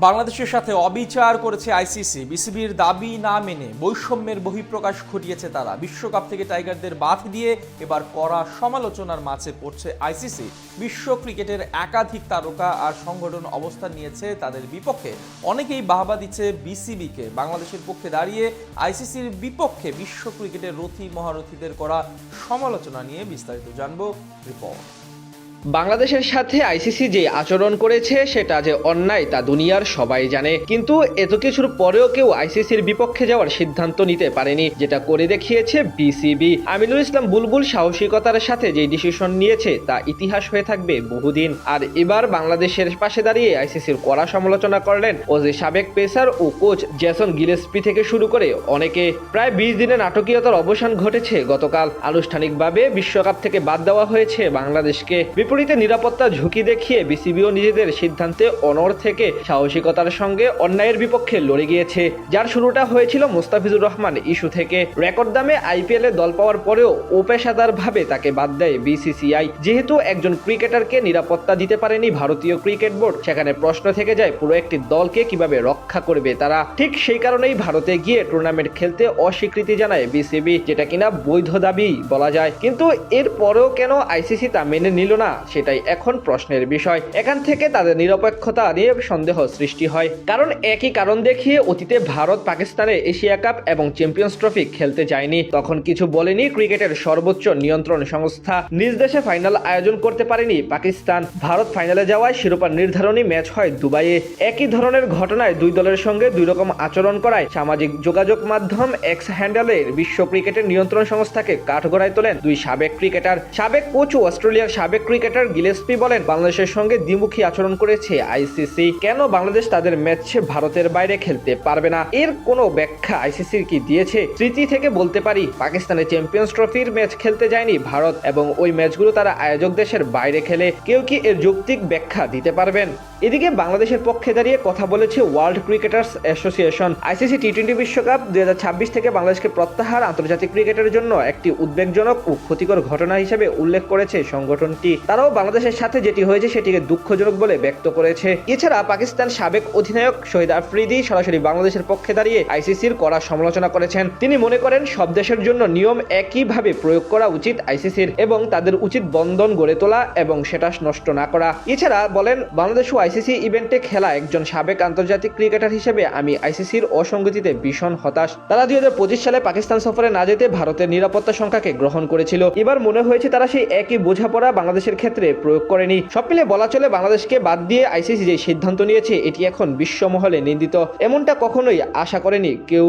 বাংলাদেশের সাথে অবিচার করেছে আইসিসি। বিসিবির দাবি না মেনে বৈষম্যের বহিঃপ্রকাশ ঘটিয়েছে তারা। বিশ্বকাপ থেকে টাইগারদের বাদ দিয়ে এবার কড়া সমালোচনার মাঝে পড়ছে আইসিসি। বিশ্ব ক্রিকেটের একাধিক তারকা আর সংগঠন অবস্থান নিয়েছে তাদের বিপক্ষে। অনেকেই বাহবা দিচ্ছে বিসিবিকে। বাংলাদেশের পক্ষে দাঁড়িয়ে আইসিসির বিপক্ষে বিশ্ব ক্রিকেটের রথী মহারথীদের করা সমালোচনা নিয়ে বিস্তারিত জানবো রিপোর্ট। বাংলাদেশের সাথে আইসিসি যে আচরণ করেছে সেটা যে অন্যায় তা দুনিয়ার সবাই জানে, কিন্তু এত কিছুর পরেও কেউ আইসিসির বিপক্ষে যাওয়ার সিদ্ধান্ত নিতে পারেনি, যেটা করে দেখিয়েছে বিসিবি। আমিনুল ইসলাম বুলবুল সাহসিকতার সাথে যে ডিসিশন নিয়েছে তা ইতিহাস হয়ে থাকবে বহুদিন। আর এবার বাংলাদেশের পাশে দাঁড়িয়ে আইসিসির কড়া সমালোচনা করলেন ওজে সাবেক পেসার ও কোচ জেসন গিলেস্পি থেকে শুরু করে অনেকে। প্রায় 20 দিনের নাটকীয়তার অবসান ঘটেছে গতকাল। আনুষ্ঠানিকভাবে বিশ্বকাপ থেকে বাদ দেওয়া হয়েছে বাংলাদেশকে। বিপরীতে নিরাপত্তা ঝুঁকি দেখিয়ে বিসিবিও নিজেদের সিদ্ধান্তে অনড় থেকে সাহসিকতার সঙ্গে অন্যায়ের বিপক্ষে লড়ে গিয়েছে। যার শুরুটা হয়েছিল মুস্তাফিজুর রহমান ইস্যু থেকে। রেকর্ড দামে আইপিএলে দল পাওয়ার পরেও অপেশাদারভাবে তাকে বাদ দেয় বিসিসিআই। যেহেতু একজন ক্রিকেটারকে নিরাপত্তা দিতে পারেনি ভারতীয় ক্রিকেট বোর্ড, সেখানে প্রশ্ন থেকে যায় পুরো একটি দলকে কিভাবে রক্ষা করবে তারা। ঠিক সেই কারণেই ভারতে গিয়ে টুর্নামেন্ট খেলতে অস্বীকৃতি জানায় বিসিবি, যেটা কিনা বৈধ দাবি বলা যায়। কিন্তু এর পরেও কেন আইসিসি তা মেনে নিল না, সেটাই এখন প্রশ্নের বিষয়। এখান থেকে তাদের নিরপেক্ষতা নিয়ে সন্দেহ সৃষ্টি হয়। কারণ একই কারণ দেখিয়ে অতীতে ভারত পাকিস্তানে এশিয়া কাপ এবং চ্যাম্পিয়ন্স ট্রফি খেলতে যায়নি। তখন কিছু বলেনি ক্রিকেটের সর্বোচ্চ নিয়ন্ত্রণ সংস্থা। নিজ দেশে ফাইনাল আয়োজন করতে পারেনি পাকিস্তান। ভারত ফাইনালে যাওয়ায় শিরোপা নির্ধারণী ম্যাচ হয় দুবাইয়ে। একই ধরনের ঘটনায় দুই দলের সঙ্গে দুই রকম আচরণ করায় সামাজিক যোগাযোগ মাধ্যম এক্স হ্যান্ডেলের বিশ্ব ক্রিকেটের নিয়ন্ত্রণ সংস্থাকে কাঠগড়ায় তোলেন দুই সাবেক ক্রিকেটার। সাবেক কোচ ও অস্ট্রেলিয়ার সাবেক ক্রিকেটার গিলেস্পি বলেন, বাংলাদেশের সঙ্গে দ্বিমুখী আচরণ করেছে আইসিসি। কেন বাংলাদেশ তাদের ম্যাচে ভারতের বাইরে খেলতে পারবে না, এর কোনো ব্যাখ্যা আইসিসির কি দিয়েছে? স্মৃতি থেকে বলতে পারি, পাকিস্তানে চ্যাম্পিয়ন্স ট্রফির ম্যাচ খেলতে যায়নি ভারত এবং ওই ম্যাচগুলো তারা আয়োজক দেশের বাইরে খেলে। কেউ কি এর যৌক্তিক ব্যাখ্যা দিতে পারবেন? এদিকে বাংলাদেশের পক্ষে দাঁড়িয়ে কথা বলেছে world cricketers association. ICC T20 বিশ্বকাপ 2026 থেকে বাংলাদেশকে প্রত্যাহার আন্তর্জাতিক ক্রিকেটের জন্য একটি উদ্বেগজনক ও ক্ষতিকর ঘটনা হিসেবে উল্লেখ করেছে সংগঠনটি। তারাও বাংলাদেশের সাথে যেটি হয়েছে সেটিকে দুঃখজনক বলে ব্যক্ত করেছে। এছাড়া পাকিস্তান সাবেক অধিনায়ক শহীদ আফ্রিদি সরাসরি বাংলাদেশের পক্ষে দাঁড়িয়ে আইসিসির কড়া সমালোচনা করেছেন। তিনি মনে করেন সব দেশের জন্য নিয়ম একইভাবে প্রয়োগ করা উচিত আইসিসির এবং তাদের উচিত বন্ধন গড়ে তোলা এবং সেটা নষ্ট না করা। এছাড়া বলেন, বাংলাদেশ ও আইসিসি ইভেন্টে খেলা একজন সাবেক আন্তর্জাতিক ক্রিকেটার হিসেবে আমি আইসিসির অসঙ্গতিতে ভীষণ হতাশ। তারা 2025 সালে পাকিস্তান সফরে না যেতে ভারতের নিরাপত্তা সংখ্যাকে গ্রহণ করেছিল। এবার মনে হয়েছে তারা সেই একই বোঝাপড়া বাংলাদেশের ক্ষেত্রে প্রয়োগ করেনি। সব মিলে বলা চলে, বাংলাদেশকে বাদ দিয়ে আইসিসি যে সিদ্ধান্ত নিয়েছে এটি এখন বিশ্বমহলে নিন্দিত। এমনটা কখনোই আশা করেনি কেউ।